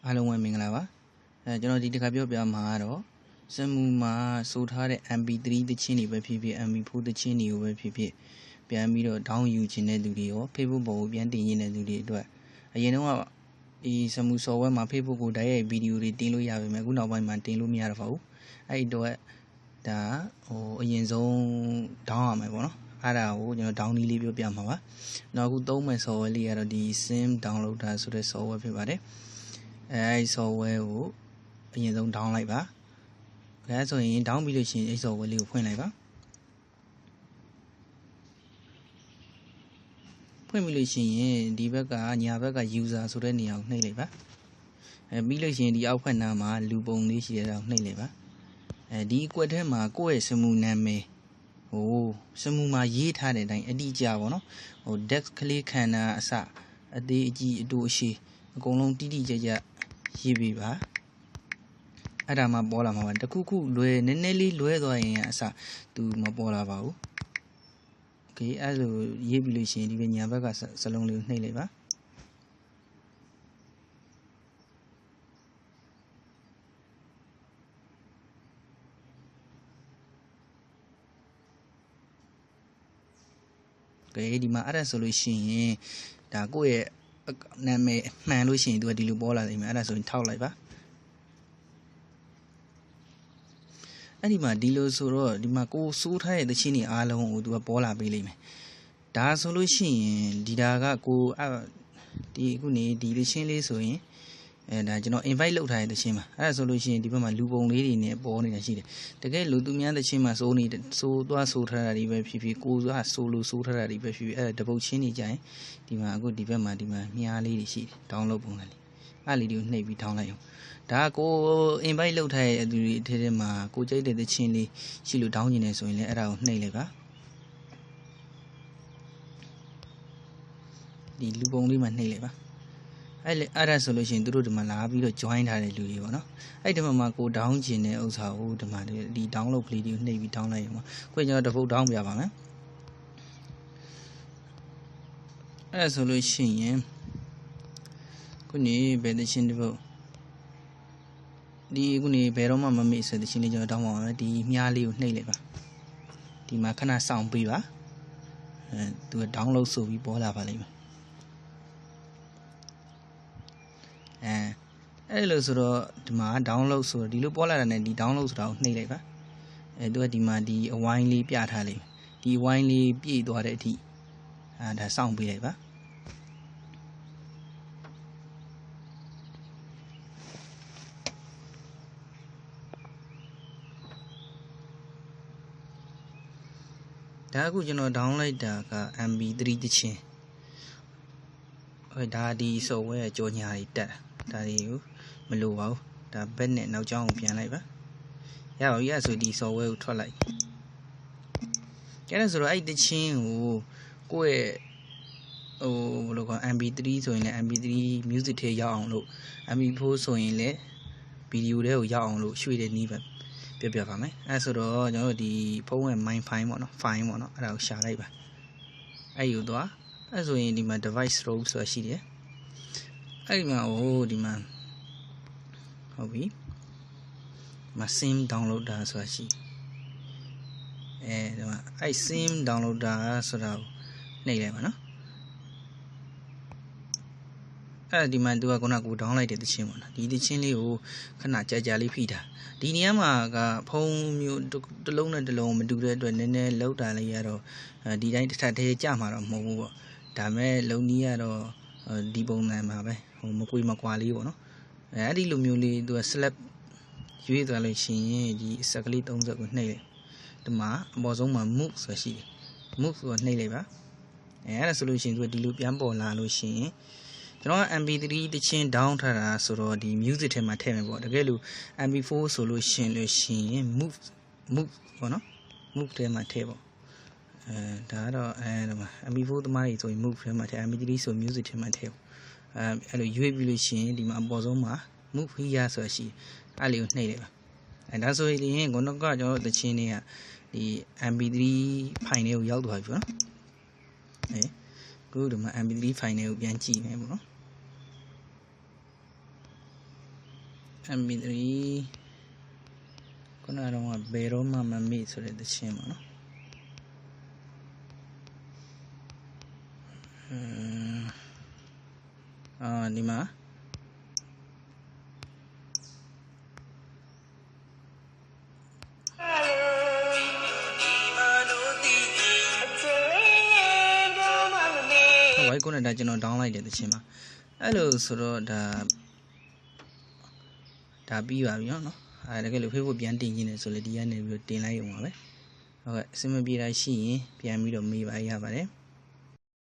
အားလုံးပဲမင်္ဂလာပါကျွန်တော်ဒီတစ်ခါပြောပြမှာတော့စက်မှုမှာစိုးထားတဲ့ MP3 သချင်းတွေပဲဖြစ်ဖြစ် MP4 သချင်းတွေကိုပဲဖြစ်ဖြစ်ပြန်ပြီးတော့ down ယူခြင်းတဲ့လူတွေရော Facebook ပေါ်ကိုပြန်တင်ရတဲ့လူတွေအတွက်အရင်တော့ဒီစက်မှု software မှာ Facebook ကိုတိုက်ရိုက်ဗီဒီယိုတွေတင်လို့ရပါမယ်အခုနောက်ပိုင်းမှာတင်လို့မရတော့ပါဘူးအဲ့အတွက်ဒါအရင်ဆုံး down ရမယ်ပေါ့နော်အဲ့ဒါကိုကျွန်တော် down နည်းလေးပြောပြမှာပါနောက်အခုသုံးမဲ့ software လေးကတော့ဒီ sim downloader ဆိုတဲ့ software ဖြစ်ပါတယ်အဲ့ software ကိုအရင်ဆုံး down လိုက်ပါဒါဆိုရင် down ပြီးလို့ရှိရင်အဲ့ software လေးကိုဖွင့်လိုက်ပါဖွင့်ပြီးလို့ရှိရင်ဒီဘက်ကညာဘက်က user ဆိုတဲ့နေရာကိုနှိပ်လိုက်ပါပြီးလို့ရှိရင်ဒီအောက်ဖက်နားမှာလူပုံလေးရှိတဲ့ဒါကိုနှိပ်လိုက်ပါဒီကွက်ထဲမှာကိုယ့်ရဲ့စမှုနာမည်စမှုမှာရေးထားတဲ့အတိုင်းအတိအကျပေါ့နော်dex ကလေးခန္ဓာအစအသေးအကြီးအတူအရှိအကုန်လုံးတိတိကျကျရေးပေးပါအဲ့ဒါမှပေါ်လာမှာပါတခုခုလွယ်နည်းနည်းလေးလွဲသွားရင်အစသူမပေါ်လာပါဘူးโอเคအဲ့လိုရေးပြီးလို့ရှိရင်ဒီညာဘက်ကစလုံးလေးကိုနှိပ်လိုက်ပါโอเคဒီမှာအဲ့ဒါဆိုလို့ရှိရင်ဒါကိုယ့်ရဲ့နာမည်မှန်လို့ရှိရင်သူကဒီလိုပေါ်လာနိုင်မယ်အဲ့ဒါဆိုရင်ထောက်လိုက်ပါအဲ့ဒီမှာဒီလိုဆိုတော့ဒီမှာကိုစိုးထားတဲ့သချင်းတွေအားလုံးကိုသူကပေါ်လာပေးလိမ့်မယ်ဒါဆိုလို့ရှိရင်ဒီဒါကကိုဒီအခုနေဒီသချင်းလေးဆိုရင်ဒါကျွန်တော် invite လုပ်ထားတဲ့သချင်းပါအဲ့ဒါဆိုလို့ရှိရင်ဒီဘက်မှာလူပုံလေးတွေနဲ့ပေါ်နေတာရှိတယ်တကယ်လို့သူများသချင်းမှာစိုးနေစိုးသွားစိုးထားတာတွေပဲဖြစ်ဖြစ်ကိုကစိုးလို့စိုးထားတာတွေပဲဖြစ်ဖြစ်အဲ့ဒါတပုတ်ချင်းနေကြရင်ဒီမှာအခုဒီဘက်မှာဒီမှာမြားလေးတွေရှိတယ် download ပုံစံလေးအဲ့လေးတွေကိုနှိပ်ပြီးထောင်းလိုက်အောင်ဒါကို invite လုပ်ထားတဲ့သူတွေအထက်ထဲမှာကိုကြိုက်တဲ့သချင်းလေးရှိလို့ down နေတယ်ဆိုရင်လည်းအဲ့ဒါကိုနှိပ်လိုက်ပါဒီလူပုံလေးမှာနှိပ်လိုက်ပါအဲ့ဒါဆိုလို့ရှိရင်သူတို့ဒီမှာလာပြီးတော့ join ထားတဲ့လူတွေပေါ့နော်အဲ့ဒီမှာကို down ကျင်တဲ့ဥစ္စာကိုဒီမှာဒီ download ကလေးတွေကိုနှိပ်ပြီး down လိုက်ရင်ပေါ့ကိုကျွန်တော်တစ်ပုတ် down ပြပါမယ်အဲ့ဒါဆိုလို့ရှိရင်ခုနေဘယ်သချင်းတစ်ပုတ်ဒီခုနေဘယ်တော့မှမမေ့ဆိုတဲ့ချင်းလေးကျွန်တော်တောင်းပါမယ်ဒီမြားလေးကိုနှိပ်လိုက်ပါဒီမှာခဏစောင့်ပေးပါသူက download ဆိုပြီးပေါ်လာပါလိမ့်မယ်အဲ့လိုဆိုတော့ဒီမှာ download ဆိုတော့ဒီလိုပေါ်လာတာနဲ့ဒီ download ဆိုတာကိုနှိပ်လိုက်ပါသူကဒီမှာဒီအဝိုင်းလေးပြထားလိမ့်မယ်ဒီအဝိုင်းလေးပြည့်သွားတဲ့အထိဒါစောင့်ပေးလိုက်ပါဒါအခုကျွန်တော် down လိုက်တာက MP3 သချင်းဒါဒီ software ရဲ့ကြော်ညာတွေတက်ဒါတွေကိုမလိုပါဘူးဒါဘက်နဲ့နောက်ကျောင်းကိုပြန်လိုက်ပါရပါပြီအဲ့ဆိုဒီ software ကိုထွက်လိုက်အဲ့ဒါဆိုတော့အဲ့တချင်းကိုယ့်ရဲ့ဘယ်လိုခေါ် MP3 ဆိုရင်လည်း MP3 music ထဲရောက်အောင်လို့ MP4 ဆိုရင်လည်းဗီဒီယိုထဲကိုရောက်အောင်လို့ရွှေ့တဲ့နည်းပဲပြပါမယ်အဲ့ဆိုတော့ကျွန်တော်တို့ဒီဖုန်းရဲ့ my file ပေါ့နော် file ပေါ့နော်အဲ့ဒါကိုရှာလိုက်ပါအဲ့ယူသွားအဲ့ဆိုရင်ဒီမှာ device row ဆိုတာရှိတယ်အဲ့ဒီမှာဒီမှာဟုတ်ပြီမ sim downloader ဆိုတာရှိဒီမှာအဲ့ sim downloader ဆိုတာကိုနှိပ်လိုက်ပါနော်အဲ့ဒီမှာသူကခုနကကို down လိုက်တဲ့သချင်းပေါ့နော်ဒီသချင်းလေးကိုခဏကြာလေးဖိတာဒီနေရာမှာကဖုန်းမျိုးတစ်လုံးနဲ့တစ်လုံးမတူတဲ့အတွက်နည်းနည်းလောက်တာလေးရတော့ဒီတိုင်းတစ်ထပ်သေးကြမှာတော့မဟုတ်ဘူးပေါ့ဒါမဲ့လုံနီးကတော့ဒီပုံစံမှာပဲမကွေမကွာလေးပေါ့နော်အဲ့ဒီလိုမျိုးလေးသူက select ရွေးသွားလို့ရှိရင်ဒီစက်ကလေး30ကိုနှိပ်လိုက်ဒီမှာအပေါ်ဆုံးမှာ move ဆိုရှိတယ် move ဆိုနှိပ်လိုက်ပါအဲ့ဒါဆိုလို့ရှိရင်သူကဒီလိုပြန်ပေါ်လာလို့ရှိရင်ကျွန်တော်က MP3 တချင်း down ထားတာဆိုတော့ဒီ music ထဲမှာထည့်မယ်ပေါ့တကယ်လို့ MP4 ဆိုလို့ရှိရင် move ပေါ့နော် move ထဲမှာထည့်ပေါ့ဒါကတော့ဒီမှာ MP4 သမားတွေဆိုရင် move ထဲမှာထည့် MP3 ဆို music ထဲမှာထည့်ပေါ့အဲ့လိုရွေးပြီးလို့ရှိရင်ဒီမှာအပေါ်ဆုံးမှာ move here ဆိုတာရှိအဲ့လေးကိုနှိပ်လိုက်ပါဒါဆိုရင်ခုနကကျွန်တော်တို့တချင်းတွေကဒီ MP3 file တွေကိုရောက်သွားပြီပေါ့နော်ခုဒီမှာ MP3 file တွေကိုပြန်ကြည့်မယ်ပေါ့နော် MP3 ခုနကတော့ဘယ်တော့မှမမေ့ဆိုတဲ့သချင်းပေါ့နော်ဒီမှာဝိုက်ကုန်းနဲ့ဒါကျွန်တော် down လိုက်တဲ့သချင်းပါအဲ့လိုဆိုတော့ဒါပြီးပါပြီနော်တကယ်လို့ Facebook ပြန်တင်ခြင်းနေဆိုလေဒီကနေပြီးတင်လိုက်ရုံပါပဲဟုတ်ကဲ့အဆင်မပြေတာရှိရင်ပြန်ပြီးတော့မေးပါရပါတယ်